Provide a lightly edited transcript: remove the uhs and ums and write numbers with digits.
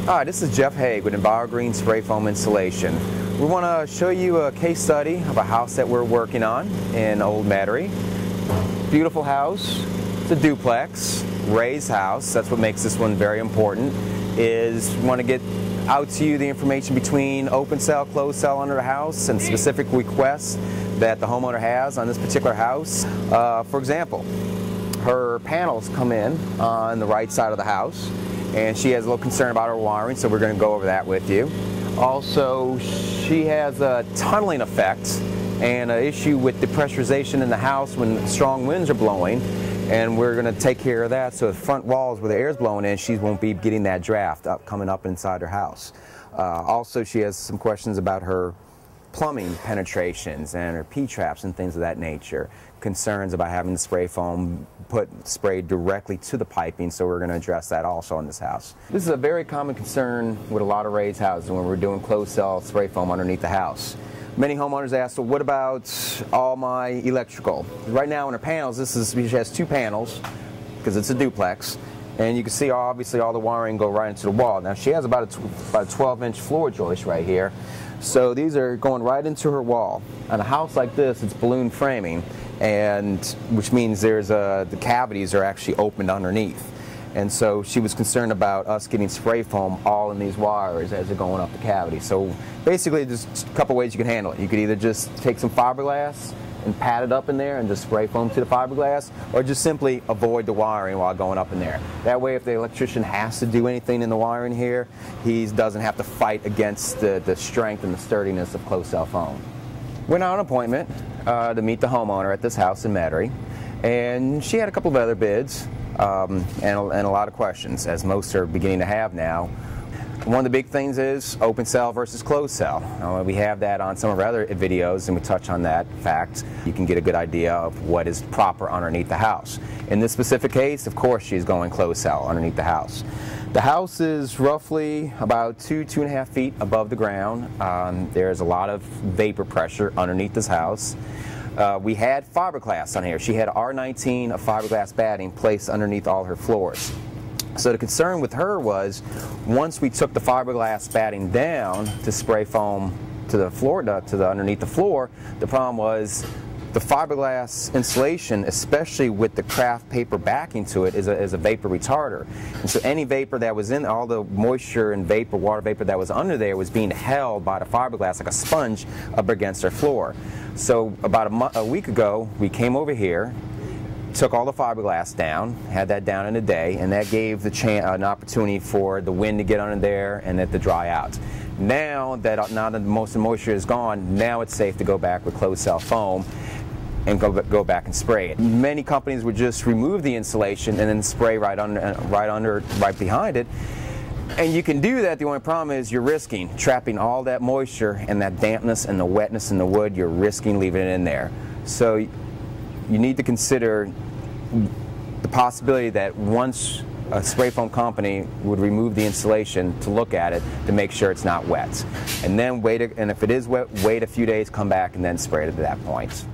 Hi, this is Jeff Haig with EnviroGreen Spray Foam Installation. We want to show you a case study of a house that we're working on in Old Metairie. Beautiful house. It's a duplex, raised house. That's what makes this one very important. Is we want to get out to you the information between open cell, closed cell under the house, and specific requests that the homeowner has on this particular house. For example, her panels come in on the right side of the house, and she has a little concern about her wiring, so we're going to go over that with you. Also, she has a tunneling effect and an issue with depressurization in the house when strong winds are blowing, and we're going to take care of that so the front walls where the air is blowing in, she won't be getting that draft coming up inside her house. Also, she has some questions about her plumbing penetrations and her P-traps and things of that nature. Concerns about having the spray foam sprayed directly to the piping, so we're going to address that also in this house. This is a very common concern with a lot of raised houses when we're doing closed cell spray foam underneath the house. Many homeowners ask, well, what about all my electrical? Right now in her panels, she has two panels because it's a duplex, and you can see obviously all the wiring go right into the wall. Now she has about a 12-inch floor joist right here, so these are going right into her wall. On a house like this, it's balloon framing, and which means the cavities are actually opened underneath. And so she was concerned about us getting spray foam all in these wires as they're going up the cavity. So basically, there's a couple ways you can handle it. You could either just take some fiberglass and pat it up in there and just spray foam to the fiberglass, or just simply avoid the wiring while going up in there. That way, if the electrician has to do anything in the wiring here, he doesn't have to fight against the strength and the sturdiness of closed cell foam. Went on an appointment to meet the homeowner at this house in Metairie, and she had a couple of other bids and a lot of questions, as most are beginning to have now. One of the big things is open cell versus closed cell. We have that on some of our other videos, and we touch on that fact. You can get a good idea of what is proper underneath the house. In this specific case, of course, she's going closed cell underneath the house. The house is roughly about 2.5 feet above the ground. There's a lot of vapor pressure underneath this house. We had fiberglass on here. She had R19 of fiberglass batting placed underneath all her floors. So the concern with her was, once we took the fiberglass batting down to spray foam to the floor, underneath the floor, the problem was the fiberglass insulation, especially with the craft paper backing to it, is a vapor retarder. And so any vapor that was in, all the moisture and vapor, water vapor that was under there, was being held by the fiberglass like a sponge up against her floor. So about a week ago, we came over here, took all the fiberglass down, had that down in a day, and that gave an opportunity for the wind to get under there and it to dry out. Now that most of the moisture is gone, now it's safe to go back with closed cell foam and go back and spray it. Many companies would just remove the insulation and then spray right behind it. And you can do that. The only problem is you're risking trapping all that moisture and that dampness and the wetness in the wood. You're risking leaving it in there. So you need to consider the possibility that once a spray foam company would remove the insulation, to look at it to make sure it's not wet. And then and if it is wet, wait a few days, come back and then spray it at that point.